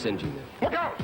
Send you there. Look out!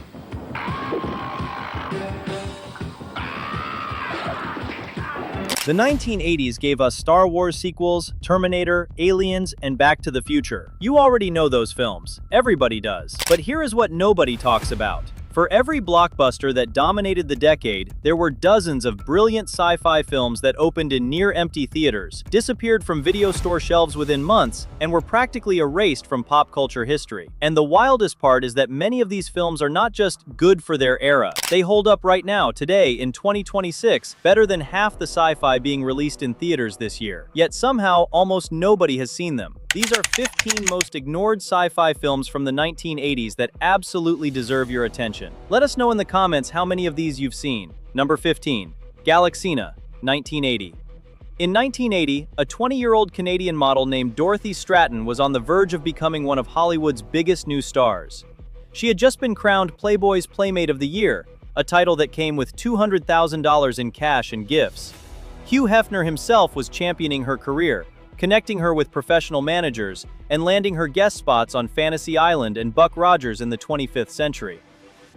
The 1980s gave us Star Wars sequels, Terminator, Aliens, and Back to the Future. You already know those films. Everybody does. But here is what nobody talks about. For every blockbuster that dominated the decade, there were dozens of brilliant sci-fi films that opened in near-empty theaters, disappeared from video store shelves within months, and were practically erased from pop culture history. And the wildest part is that many of these films are not just good for their era. They hold up right now, today, in 2026, better than half the sci-fi being released in theaters this year. Yet somehow, almost nobody has seen them. These are 15 most ignored sci-fi films from the 1980s that absolutely deserve your attention. Let us know in the comments how many of these you've seen. Number 15. Galaxina, 1980. In 1980, a 20-year-old Canadian model named Dorothy Stratton was on the verge of becoming one of Hollywood's biggest new stars. She had just been crowned Playboy's Playmate of the Year, a title that came with $200,000 in cash and gifts. Hugh Hefner himself was championing her career, connecting her with professional managers, and landing her guest spots on Fantasy Island and Buck Rogers in the 25th Century.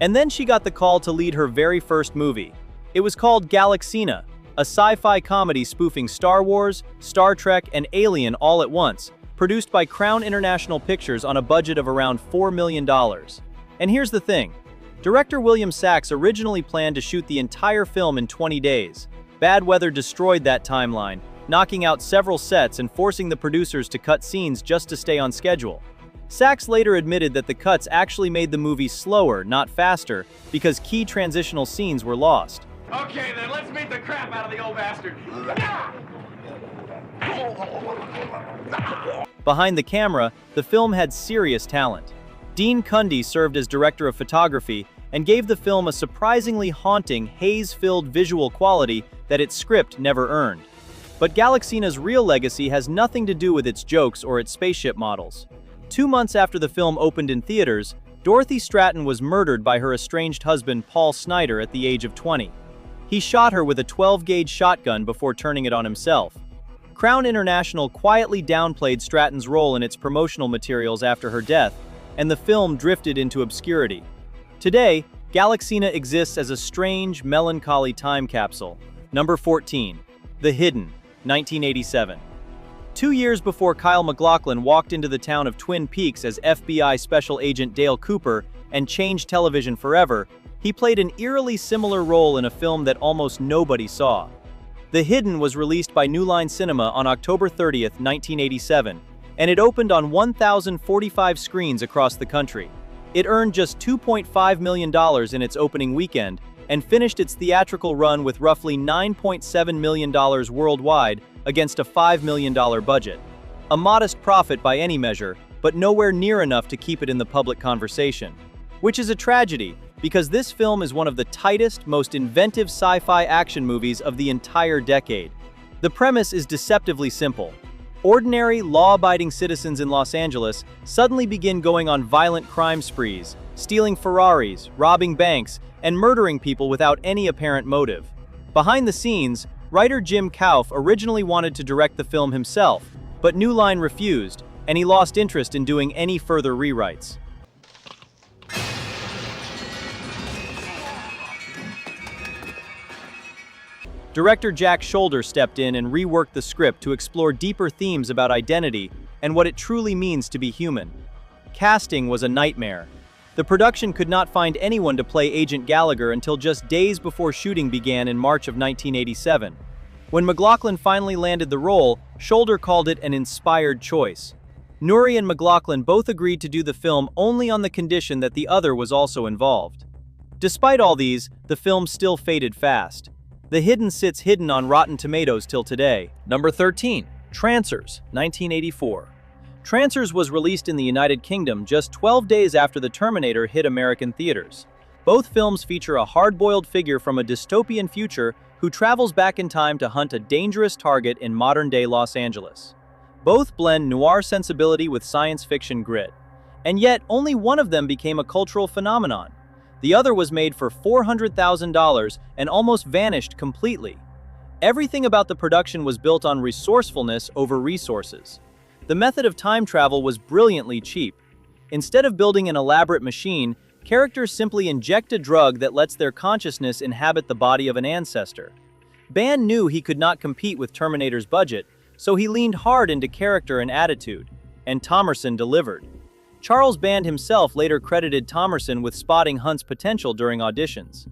And then she got the call to lead her very first movie. It was called Galaxina, a sci-fi comedy spoofing Star Wars, Star Trek, and Alien all at once, produced by Crown International Pictures on a budget of around $4 million. And here's the thing. Director William Sachs originally planned to shoot the entire film in 20 days. Bad weather destroyed that timeline, knocking out several sets and forcing the producers to cut scenes just to stay on schedule. Sachs later admitted that the cuts actually made the movie slower, not faster, because key transitional scenes were lost. Okay, then let's beat the crap out of the old bastard. Behind the camera, the film had serious talent. Dean Cundey served as director of photography and gave the film a surprisingly haunting, haze-filled visual quality that its script never earned. But Galaxina's real legacy has nothing to do with its jokes or its spaceship models. 2 months after the film opened in theaters, Dorothy Stratton was murdered by her estranged husband Paul Snider at the age of 20. He shot her with a 12-gauge shotgun before turning it on himself. Crown International quietly downplayed Stratton's role in its promotional materials after her death, and the film drifted into obscurity. Today, Galaxina exists as a strange, melancholy time capsule. Number 14. The Hidden, 1987. 2 years before Kyle MacLachlan walked into the town of Twin Peaks as FBI Special Agent Dale Cooper and changed television forever, he played an eerily similar role in a film that almost nobody saw. The Hidden was released by New Line Cinema on October 30th, 1987, and it opened on 1,045 screens across the country. It earned just $2.5 million in its opening weekend, and finished its theatrical run with roughly $9.7 million worldwide against a $5 million budget. A modest profit by any measure, but nowhere near enough to keep it in the public conversation. Which is a tragedy, because this film is one of the tightest, most inventive sci-fi action movies of the entire decade. The premise is deceptively simple. Ordinary, law-abiding citizens in Los Angeles suddenly begin going on violent crime sprees, stealing Ferraris, robbing banks, and murdering people without any apparent motive. Behind the scenes, writer Jim Kauf originally wanted to direct the film himself, but New Line refused, and he lost interest in doing any further rewrites. Director Jack Sholder stepped in and reworked the script to explore deeper themes about identity and what it truly means to be human. Casting was a nightmare. The production could not find anyone to play Agent Gallagher until just days before shooting began in March of 1987. When MacLachlan finally landed the role, Sholder called it an inspired choice. Nuri and MacLachlan both agreed to do the film only on the condition that the other was also involved. Despite all these, the film still faded fast. The Hidden sits hidden on Rotten Tomatoes till today. Number 13. Trancers, 1984. Trancers was released in the United Kingdom just 12 days after The Terminator hit American theaters. Both films feature a hard-boiled figure from a dystopian future who travels back in time to hunt a dangerous target in modern-day Los Angeles. Both blend noir sensibility with science fiction grit. And yet, only one of them became a cultural phenomenon. The other was made for $400,000 and almost vanished completely. Everything about the production was built on resourcefulness over resources. The method of time travel was brilliantly cheap. Instead of building an elaborate machine, Characters simply inject a drug that lets their consciousness inhabit the body of an ancestor. Band knew he could not compete with Terminator's budget, so he leaned hard into character and attitude, and Thomerson delivered. Charles Band himself later credited Thomerson with spotting Hunt's potential during auditions.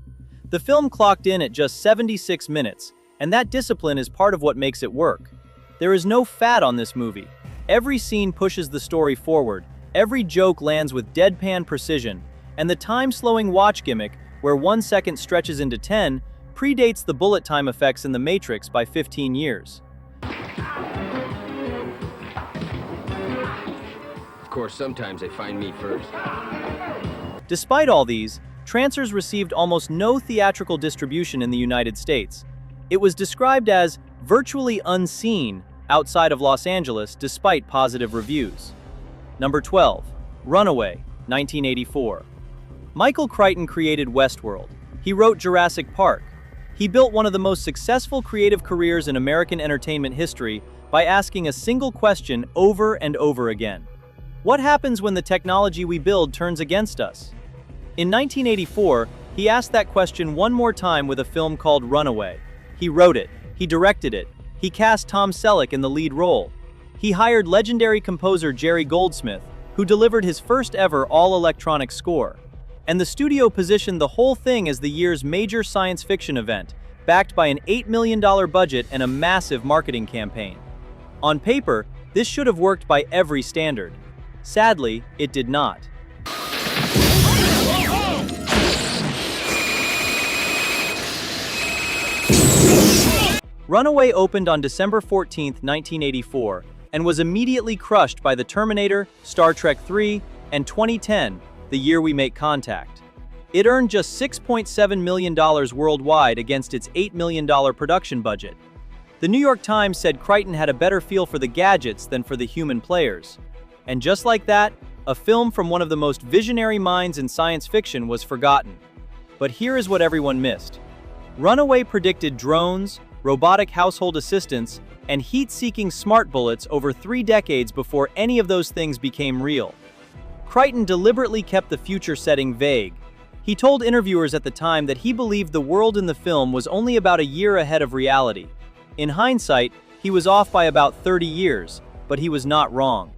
The film clocked in at just 76 minutes, and that discipline is part of what makes it work. There is no fat on this movie. Every scene pushes the story forward, every joke lands with deadpan precision, and the time-slowing watch gimmick, where 1 second stretches into 10, predates the bullet time effects in The Matrix by 15 years. Of course, sometimes they find me first. Despite all these, Trancers received almost no theatrical distribution in the United States. It was described as virtually unseen outside of Los Angeles despite positive reviews. Number 12. Runaway, 1984. Michael Crichton created Westworld. He wrote Jurassic Park. He built one of the most successful creative careers in American entertainment history by asking a single question over and over again. What happens when the technology we build turns against us? In 1984, he asked that question one more time with a film called Runaway. He wrote it, he directed it, he cast Tom Selleck in the lead role. He hired legendary composer Jerry Goldsmith, who delivered his first ever all-electronic score. And the studio positioned the whole thing as the year's major science fiction event, backed by an $8 million budget and a massive marketing campaign. On paper, this should have worked by every standard. Sadly, it did not. Runaway opened on December 14, 1984, and was immediately crushed by The Terminator, Star Trek III, and 2010, the year we make contact. It earned just $6.7 million worldwide against its $8 million production budget. The New York Times said Crichton had a better feel for the gadgets than for the human players. And just like that, a film from one of the most visionary minds in science fiction was forgotten. But here is what everyone missed. Runaway predicted drones, robotic household assistants, and heat-seeking smart bullets over 3 decades before any of those things became real. Crichton deliberately kept the future setting vague. He told interviewers at the time that he believed the world in the film was only about a year ahead of reality. In hindsight, he was off by about 30 years, but he was not wrong.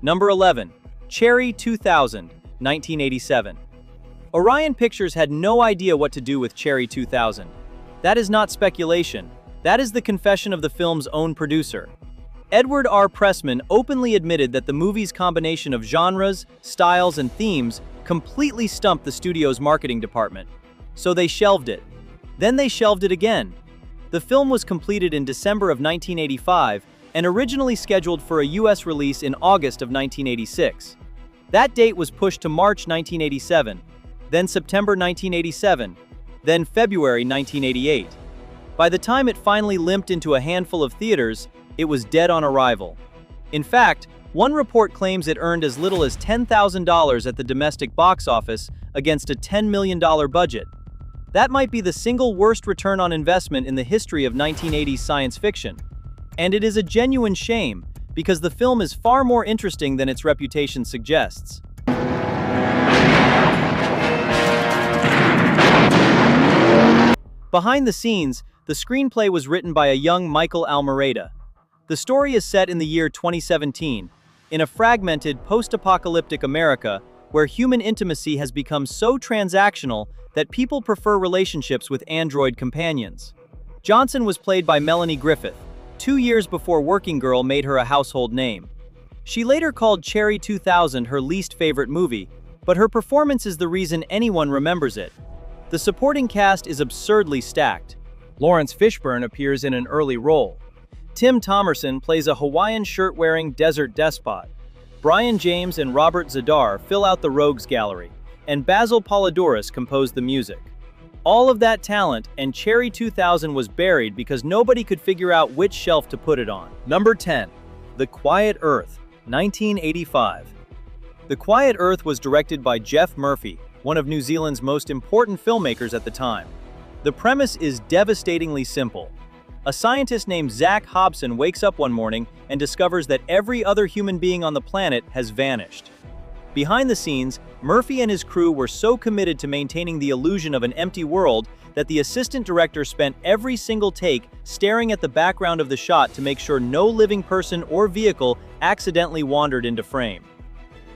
Number 11. Cherry 2000, 1987. Orion Pictures had no idea what to do with Cherry 2000. That is not speculation. That is the confession of the film's own producer. Edward R. Pressman openly admitted that the movie's combination of genres, styles, and themes completely stumped the studio's marketing department. So they shelved it. Then they shelved it again. The film was completed in December of 1985 and originally scheduled for a US release in August of 1986. That date was pushed to March 1987, then September 1987, then February 1988. By the time it finally limped into a handful of theaters, it was dead on arrival. In fact, one report claims it earned as little as $10,000 at the domestic box office against a $10 million budget. That might be the single worst return on investment in the history of 1980s science fiction. And it is a genuine shame, because the film is far more interesting than its reputation suggests. Behind the scenes, the screenplay was written by a young Michael Almereyda. The story is set in the year 2017, in a fragmented, post-apocalyptic America where human intimacy has become so transactional that people prefer relationships with android companions. Johnson was played by Melanie Griffith, 2 years before Working Girl made her a household name. She later called Cherry 2000 her least favorite movie, but her performance is the reason anyone remembers it. The supporting cast is absurdly stacked. Lawrence Fishburne appears in an early role. Tim Thomerson plays a Hawaiian shirt-wearing desert despot. Brian James and Robert Zadar fill out the rogues gallery, and Basil Polidorus composed the music. All of that talent, and Cherry 2000 was buried because nobody could figure out which shelf to put it on. Number 10. The Quiet Earth, 1985. The Quiet Earth was directed by Geoff Murphy, one of New Zealand's most important filmmakers at the time. The premise is devastatingly simple. A scientist named Zach Hobson wakes up one morning and discovers that every other human being on the planet has vanished. Behind the scenes, Murphy and his crew were so committed to maintaining the illusion of an empty world that the assistant director spent every single take staring at the background of the shot to make sure no living person or vehicle accidentally wandered into frame.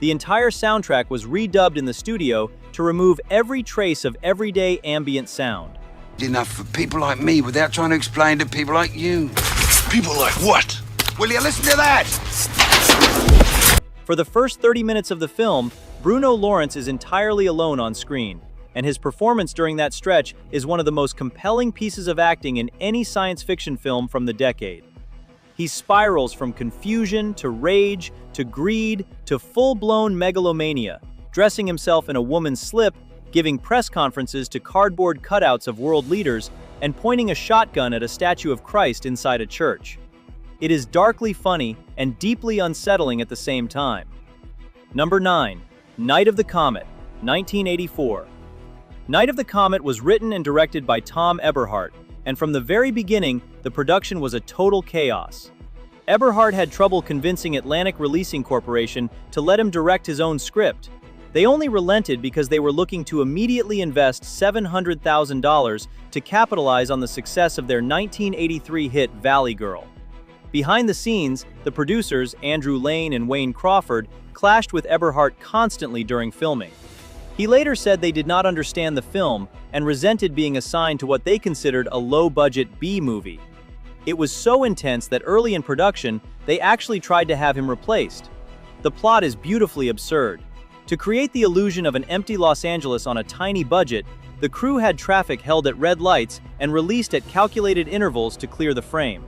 The entire soundtrack was redubbed in the studio to remove every trace of everyday ambient sound. Enough for people like me without trying to explain to people like you. People like what? Will you listen to that? For the first 30 minutes of the film, Bruno Lawrence is entirely alone on screen, and his performance during that stretch is one of the most compelling pieces of acting in any science fiction film from the decade. He spirals from confusion to rage to greed to full-blown megalomania, dressing himself in a woman's slip, giving press conferences to cardboard cutouts of world leaders, and pointing a shotgun at a statue of Christ inside a church. It is darkly funny and deeply unsettling at the same time. Number 9. Night of the Comet, 1984. Night of the Comet was written and directed by Tom Eberhardt, and from the very beginning, the production was a total chaos. Eberhardt had trouble convincing Atlantic Releasing Corporation to let him direct his own script. They only relented because they were looking to immediately invest $700,000 to capitalize on the success of their 1983 hit Valley Girl. Behind the scenes, the producers, Andrew Lane and Wayne Crawford, clashed with Eberhardt constantly during filming. He later said they did not understand the film and resented being assigned to what they considered a low-budget B-movie. It was so intense that early in production, they actually tried to have him replaced. The plot is beautifully absurd. To create the illusion of an empty Los Angeles on a tiny budget, the crew had traffic held at red lights and released at calculated intervals to clear the frame.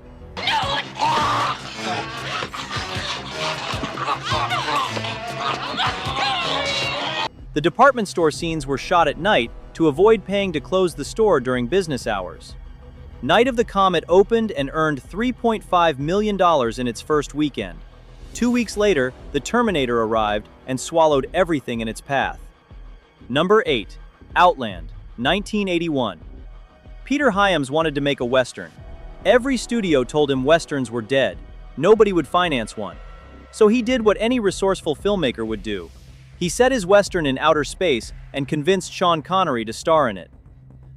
The department store scenes were shot at night to avoid paying to close the store during business hours. Night of the Comet opened and earned $3.5 million in its first weekend. 2 weeks later, the Terminator arrived and swallowed everything in its path. Number 8. Outland, 1981. Peter Hyams wanted to make a Western. Every studio told him Westerns were dead. Nobody would finance one. So he did what any resourceful filmmaker would do. He set his Western in outer space and convinced Sean Connery to star in it.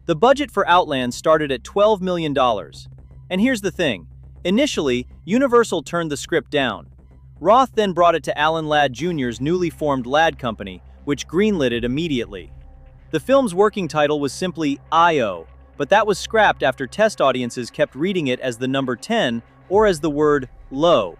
The budget for Outland started at $12 million. And here's the thing. Initially, Universal turned the script down. Roth then brought it to Alan Ladd Jr.'s newly formed Ladd Company, which greenlit it immediately. The film's working title was simply I.O., but that was scrapped after test audiences kept reading it as the number 10 or as the word low.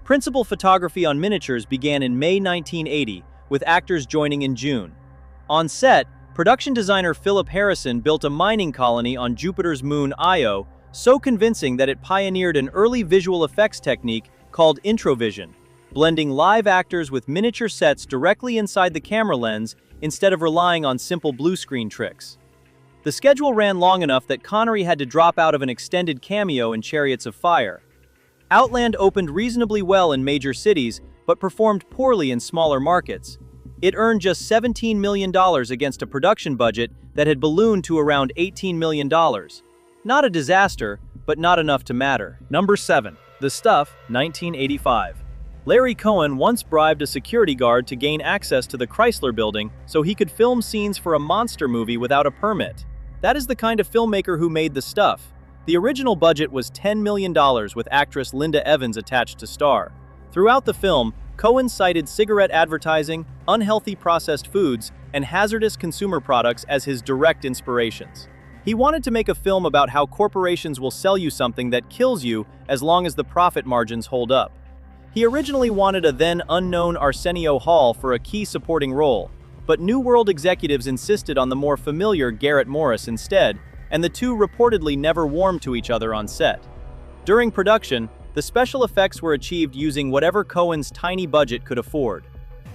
Principal photography on miniatures began in May 1980, with actors joining in June. On set, production designer Philip Harrison built a mining colony on Jupiter's moon Io, so convincing that it pioneered an early visual effects technique called introvision, blending live actors with miniature sets directly inside the camera lens instead of relying on simple blue screen tricks. The schedule ran long enough that Connery had to drop out of an extended cameo in Chariots of Fire. Outland opened reasonably well in major cities, but performed poorly in smaller markets. It earned just $17 million against a production budget that had ballooned to around $18 million. Not a disaster, but not enough to matter. Number 7. The Stuff, 1985. Larry Cohen once bribed a security guard to gain access to the Chrysler Building so he could film scenes for a monster movie without a permit. That is the kind of filmmaker who made The Stuff. The original budget was $10 million with actress Linda Evans attached to star. Throughout the film, Cohen cited cigarette advertising, unhealthy processed foods, and hazardous consumer products as his direct inspirations. He wanted to make a film about how corporations will sell you something that kills you as long as the profit margins hold up. He originally wanted a then unknown Arsenio Hall for a key supporting role, but New World executives insisted on the more familiar Garrett Morris instead, and the two reportedly never warmed to each other on set. During production, the special effects were achieved using whatever Cohen's tiny budget could afford.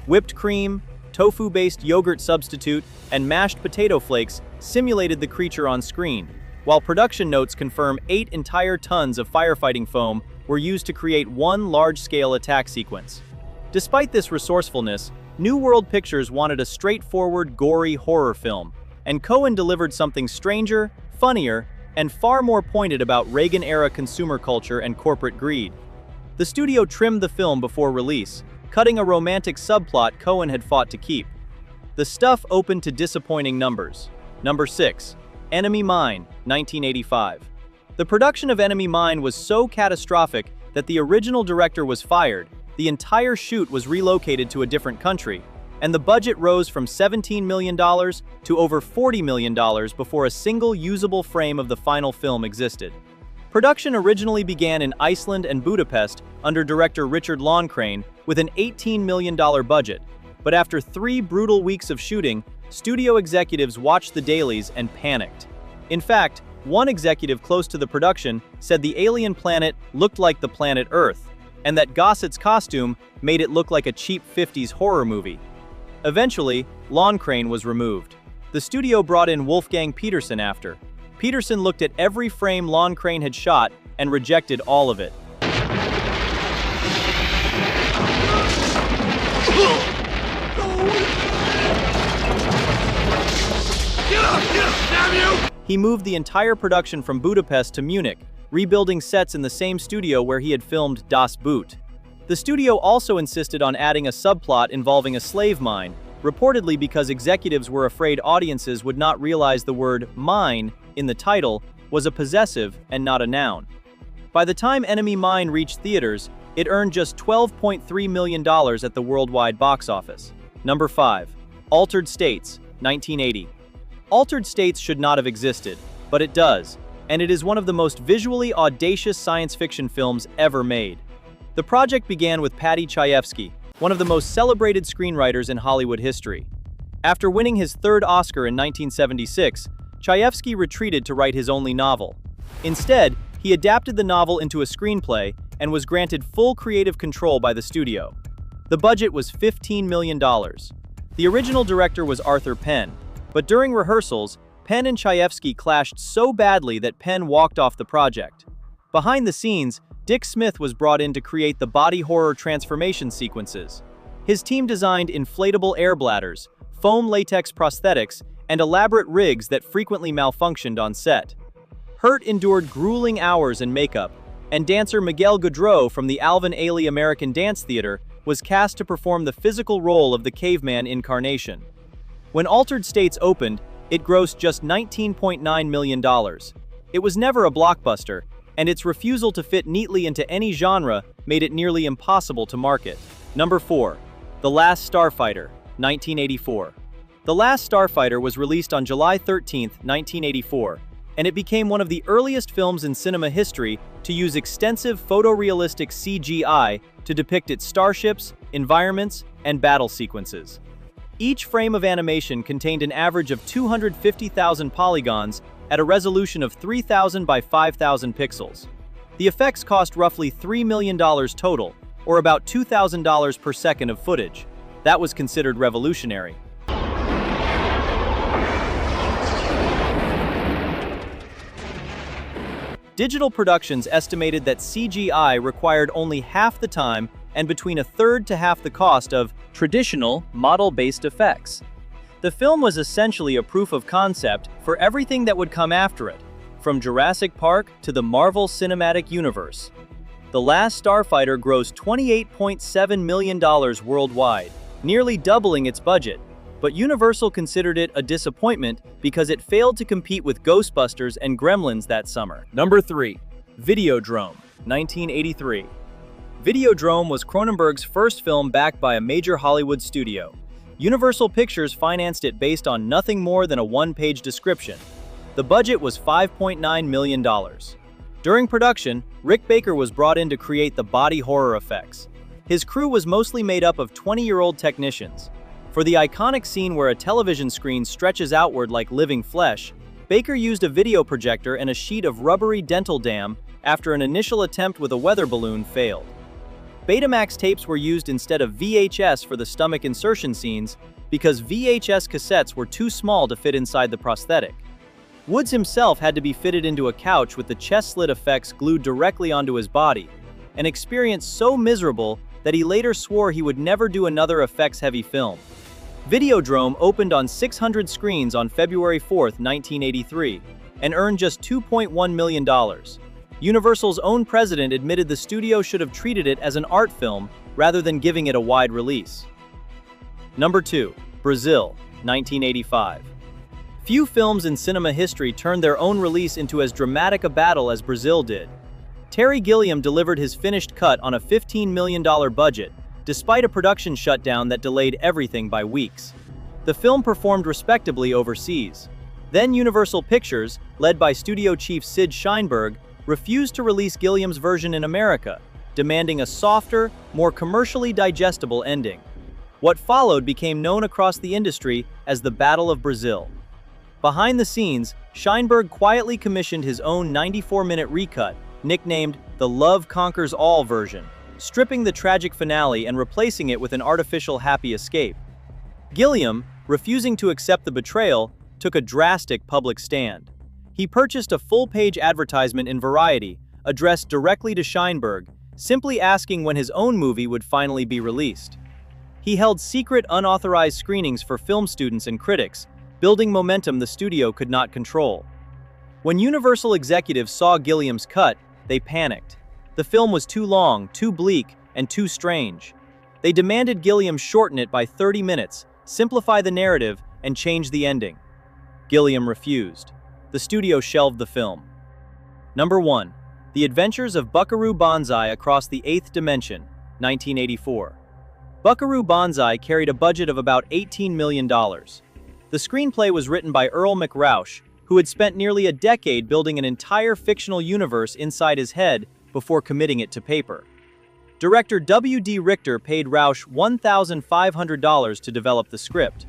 Whipped cream, tofu-based yogurt substitute, and mashed potato flakes simulated the creature on screen, while production notes confirm 8 entire tons of firefighting foam were used to create one large-scale attack sequence. Despite this resourcefulness, New World Pictures wanted a straightforward, gory horror film, and Cohen delivered something stranger, funnier, and far more pointed about Reagan-era consumer culture and corporate greed. The studio trimmed the film before release, cutting a romantic subplot Cohen had fought to keep. The stuff opened to disappointing numbers. Number 6. Enemy Mine, 1985. The production of Enemy Mine was so catastrophic that the original director was fired, the entire shoot was relocated to a different country, and the budget rose from $17 million to over $40 million before a single usable frame of the final film existed. Production originally began in Iceland and Budapest under director Richard Loncraine with an $18 million budget, but after 3 brutal weeks of shooting, studio executives watched the dailies and panicked. In fact, one executive close to the production said the alien planet looked like the planet Earth, and that Gossett's costume made it look like a cheap 50s horror movie. Eventually, Loncraine was removed. The studio brought in Wolfgang Petersen after. Petersen looked at every frame Loncraine had shot and rejected all of it. He moved the entire production from Budapest to Munich, rebuilding sets in the same studio where he had filmed Das Boot. The studio also insisted on adding a subplot involving a slave mine, reportedly because executives were afraid audiences would not realize the word mine in the title was a possessive and not a noun. By the time Enemy Mine reached theaters, it earned just $12.3 million at the worldwide box office. Number 5. Altered States, 1980. Altered States should not have existed, but it does, and it is one of the most visually audacious science fiction films ever made. The project began with Paddy Chayefsky, one of the most celebrated screenwriters in Hollywood history. After winning his 3rd Oscar in 1976, Chayefsky retreated to write his only novel. Instead, he adapted the novel into a screenplay and was granted full creative control by the studio. The budget was $15 million. The original director was Arthur Penn, but during rehearsals, Penn and Chayefsky clashed so badly that Penn walked off the project. Behind the scenes, Dick Smith was brought in to create the body horror transformation sequences. His team designed inflatable air bladders, foam latex prosthetics, and elaborate rigs that frequently malfunctioned on set. Hurt endured grueling hours in makeup, and dancer Miguel Gaudreau from the Alvin Ailey American Dance Theater was cast to perform the physical role of the caveman incarnation. When Altered States opened, it grossed just $19.9 million. It was never a blockbuster, and its refusal to fit neatly into any genre made it nearly impossible to market. Number 4. The Last Starfighter, 1984. The Last Starfighter was released on July 13, 1984, and it became one of the earliest films in cinema history to use extensive photorealistic CGI to depict its starships, environments, and battle sequences. Each frame of animation contained an average of 250,000 polygons at a resolution of 3,000 by 5,000 pixels. The effects cost roughly $3 million total, or about $2,000 per second of footage. That was considered revolutionary. Digital Productions estimated that CGI required only half the time and between a third to half the cost of traditional model-based effects. The film was essentially a proof of concept for everything that would come after it, from Jurassic Park to the Marvel Cinematic Universe. The Last Starfighter grossed $28.7 million worldwide, nearly doubling its budget, but Universal considered it a disappointment because it failed to compete with Ghostbusters and Gremlins that summer. Number 3. Videodrome, 1983. Videodrome was Cronenberg's first film backed by a major Hollywood studio. Universal Pictures financed it based on nothing more than a one-page description. The budget was $5.9 million. During production, Rick Baker was brought in to create the body horror effects. His crew was mostly made up of 20-year-old technicians. For the iconic scene where a television screen stretches outward like living flesh, Baker used a video projector and a sheet of rubbery dental dam after an initial attempt with a weather balloon failed. Betamax tapes were used instead of VHS for the stomach insertion scenes because VHS cassettes were too small to fit inside the prosthetic. Woods himself had to be fitted into a couch with the chest slit effects glued directly onto his body, an experience so miserable that he later swore he would never do another effects-heavy film. Videodrome opened on 600 screens on February 4, 1983, and earned just $2.1 million. Universal's own president admitted the studio should have treated it as an art film rather than giving it a wide release. Number 2. Brazil, 1985. Few films in cinema history turned their own release into as dramatic a battle as Brazil did. Terry Gilliam delivered his finished cut on a $15 million budget, despite a production shutdown that delayed everything by weeks. The film performed respectably overseas. Then Universal Pictures, led by studio chief Sid Sheinberg, refused to release Gilliam's version in America, demanding a softer, more commercially digestible ending. What followed became known across the industry as the Battle of Brazil. Behind the scenes, Sheinberg quietly commissioned his own 94-minute recut, nicknamed the Love Conquers All version, stripping the tragic finale and replacing it with an artificial happy escape. Gilliam, refusing to accept the betrayal, took a drastic public stand. He purchased a full-page advertisement in Variety, addressed directly to Sheinberg, simply asking when his own movie would finally be released. He held secret, unauthorized screenings for film students and critics, building momentum the studio could not control. When Universal executives saw Gilliam's cut, they panicked. The film was too long, too bleak, and too strange. They demanded Gilliam shorten it by 30 minutes, simplify the narrative, and change the ending. Gilliam refused. The studio shelved the film. Number 1. The Adventures of Buckaroo Banzai Across the Eighth Dimension, 1984. Buckaroo Banzai carried a budget of about $18 million. The screenplay was written by Earl McRausch, who had spent nearly a decade building an entire fictional universe inside his head before committing it to paper. Director W.D. Richter paid Rausch $1,500 to develop the script.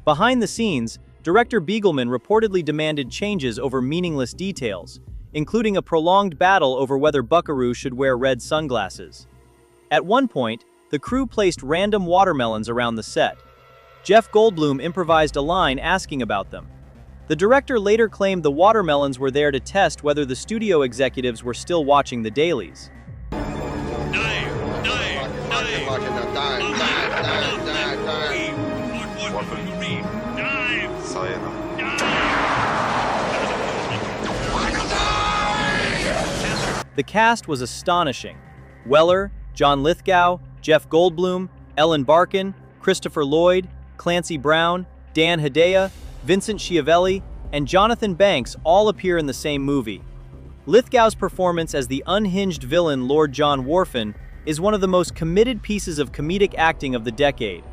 Behind the scenes, Director Beagleman reportedly demanded changes over meaningless details, including a prolonged battle over whether Buckaroo should wear red sunglasses. At one point, the crew placed random watermelons around the set. Jeff Goldblum improvised a line asking about them. The director later claimed the watermelons were there to test whether the studio executives were still watching the dailies. The cast was astonishing. Weller, John Lithgow, Jeff Goldblum, Ellen Barkin, Christopher Lloyd, Clancy Brown, Dan Hedaya, Vincent Schiavelli, and Jonathan Banks all appear in the same movie. Lithgow's performance as the unhinged villain Lord John Wharfen is one of the most committed pieces of comedic acting of the decade.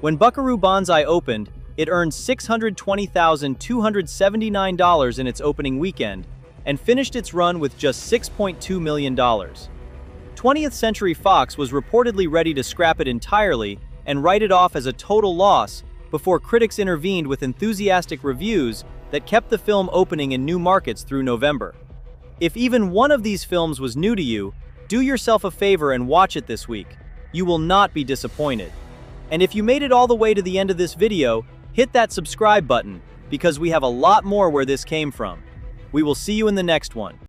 When Buckaroo Banzai opened, it earned $620,279 in its opening weekend and finished its run with just $6.2 million. 20th Century Fox was reportedly ready to scrap it entirely and write it off as a total loss before critics intervened with enthusiastic reviews that kept the film opening in new markets through November. If even one of these films was new to you, do yourself a favor and watch it this week. You will not be disappointed. And if you made it all the way to the end of this video, hit that subscribe button, because we have a lot more where this came from. We will see you in the next one.